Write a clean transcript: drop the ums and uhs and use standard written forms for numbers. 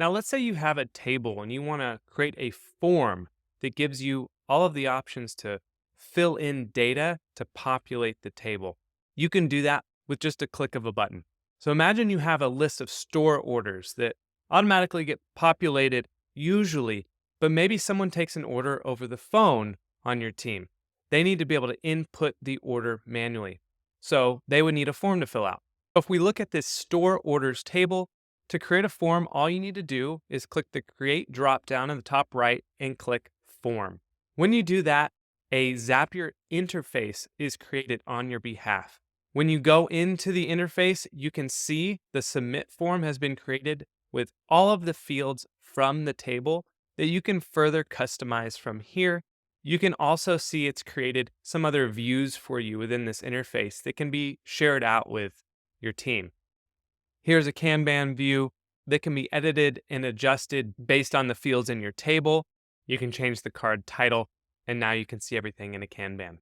Now, let's say you have a table and you want to create a form that gives you all of the options to fill in data to populate the table. You can do that with just a click of a button. So imagine you have a list of store orders that automatically get populated usually, but maybe someone takes an order over the phone on your team. They need to be able to input the order manually. So they would need a form to fill out. If we look at this store orders table, to create a form, all you need to do is click the Create drop down in the top right and click Form. When you do that, a Zapier interface is created on your behalf. When you go into the interface, you can see the submit form has been created with all of the fields from the table that you can further customize from here. You can also see it's created some other views for you within this interface that can be shared out with your team. Here's a Kanban view that can be edited and adjusted based on the fields in your table. You can change the card title, and now you can see everything in a Kanban.